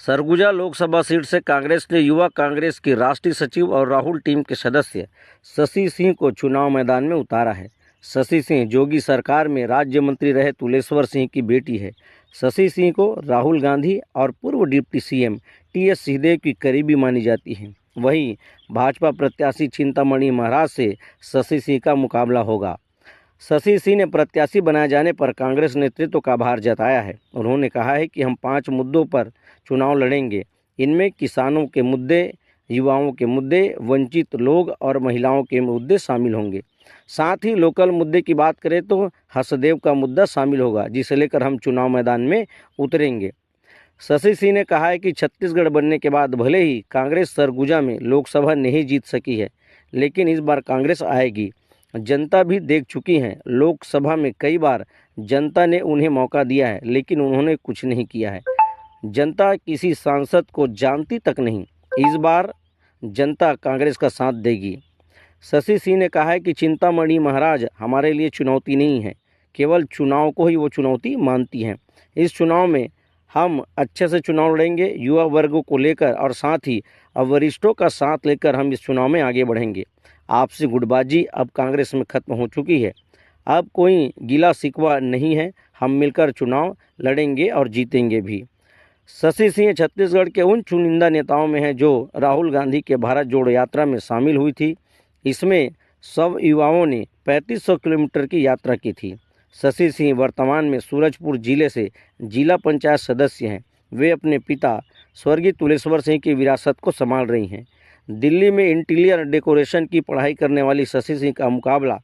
Surguja Lok Sabha seat से कांग्रेस ने युवा कांग्रेस की राष्ट्रीय सचिव और राहुल टीम के सदस्य शशि सिंह को चुनाव मैदान में उतारा है। शशि सिंह जोगी सरकार में राज्य मंत्री रहे तुलेश्वर सिंह की बेटी है। शशि सिंह को राहुल गांधी और पूर्व डिप्टी सीएम टीएस सिंहदेव की करीबी मानी जाती है। वहीं भाजपा प्रत्याशी चिंतामणि महाराज से शशि सिंह का मुकाबला होगा। शशि सिंह ने प्रत्याशी बनाए जाने पर कांग्रेस नेतृत्व का आभार जताया है। उन्होंने कहा है कि हम 5 मुद्दों पर चुनाव लड़ेंगे। इनमें किसानों के मुद्दे, युवाओं के मुद्दे, वंचित लोग और महिलाओं के मुद्दे शामिल होंगे। साथ ही लोकल मुद्दे की बात करें तो हसदेव का मुद्दा शामिल होगा, जिसे लेकर हम चुनाव मैदान में उतरेंगे। शशि सिंह ने कहा है कि छत्तीसगढ़ बनने के बाद भले ही कांग्रेस सरगुजा में लोकसभा नहीं जीत सकी है, लेकिन इस बार कांग्रेस आएगी। जनता भी देख चुकी है। लोकसभा में कई बार जनता ने उन्हें मौका दिया है, लेकिन उन्होंने कुछ नहीं किया है। जनता किसी सांसद को जानती तक नहीं। इस बार जनता कांग्रेस का साथ देगी। शशि सिंह ने कहा है कि चिंतामणि महाराज हमारे लिए चुनौती नहीं है, केवल चुनाव को ही वो चुनौती मानती हैं। इस चुनाव में हम अच्छे से चुनाव लड़ेंगे, युवा वर्ग को लेकर और साथ ही वरिष्ठों का साथ लेकर हम इस चुनाव में आगे बढ़ेंगे। आपसी गुटबाजी अब कांग्रेस में खत्म हो चुकी है। अब कोई गिला शिकवा नहीं है। हम मिलकर चुनाव लड़ेंगे और जीतेंगे भी। शशि सिंह छत्तीसगढ़ के उन चुनिंदा नेताओं में हैं जो राहुल गांधी के भारत जोड़ो यात्रा में शामिल हुई थी। इसमें सब युवाओं ने 3500 किलोमीटर की यात्रा की थी। शशि सिंह वर्तमान में सूरजपुर जिले से जिला पंचायत सदस्य हैं। वे अपने पिता स्वर्गीय तुलेश्वर सिंह की विरासत को संभाल रही हैं। दिल्ली में इंटीरियर डेकोरेशन की पढ़ाई करने वाली शशि सिंह का मुकाबला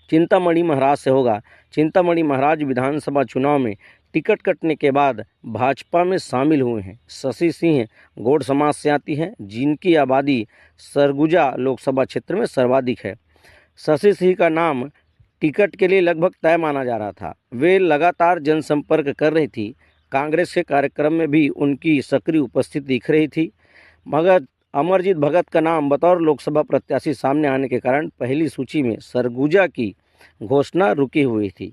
चिंतामणि महाराज से होगा। चिंतामणि महाराज विधानसभा चुनाव में टिकट कटने के बाद भाजपा में शामिल हुए हैं। शशि सिंह गौड़ समाज से आती हैं, जिनकी आबादी सरगुजा लोकसभा क्षेत्र में सर्वाधिक है। शशि सिंह का नाम टिकट के लिए लगभग तय माना जा रहा था। वे लगातार जनसंपर्क कर रही थी। कांग्रेस के कार्यक्रम में भी उनकी सक्रिय उपस्थिति दिख रही थी। मगर अमरजीत भगत का नाम बतौर लोकसभा प्रत्याशी सामने आने के कारण पहली सूची में सरगुजा की घोषणा रुकी हुई थी।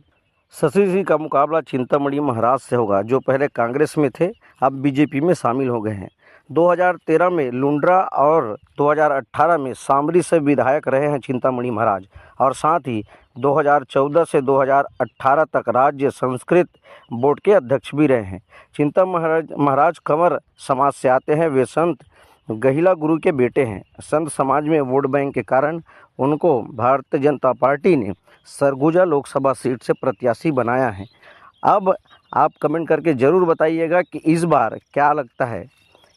शशि सिंह का मुकाबला चिंतामणि महाराज से होगा, जो पहले कांग्रेस में थे, अब बीजेपी में शामिल हो गए हैं। 2013 में लुंड्रा और 2018 में सामरी से विधायक रहे हैं चिंतामणि महाराज, और साथ ही 2014 से 2018 तक राज्य संस्कृत बोर्ड के अध्यक्ष भी रहे हैं। चिंतामणि महाराज कंवर समाज से आते हैं। वे संत गहिला गुरु के बेटे हैं। संत समाज में वोट बैंक के कारण उनको भारतीय जनता पार्टी ने सरगुजा लोकसभा सीट से प्रत्याशी बनाया है। अब आप कमेंट करके ज़रूर बताइएगा कि इस बार क्या लगता है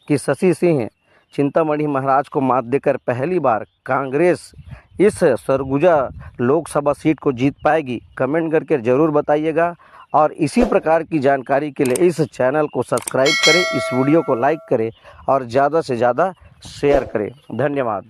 कि शशि सिंह चिंतामणि महाराज को मात देकर पहली बार कांग्रेस इस सरगुजा लोकसभा सीट को जीत पाएगी। कमेंट करके ज़रूर बताइएगा और इसी प्रकार की जानकारी के लिए इस चैनल को सब्सक्राइब करें, इस वीडियो को लाइक करें और ज़्यादा से ज़्यादा शेयर करें। धन्यवाद।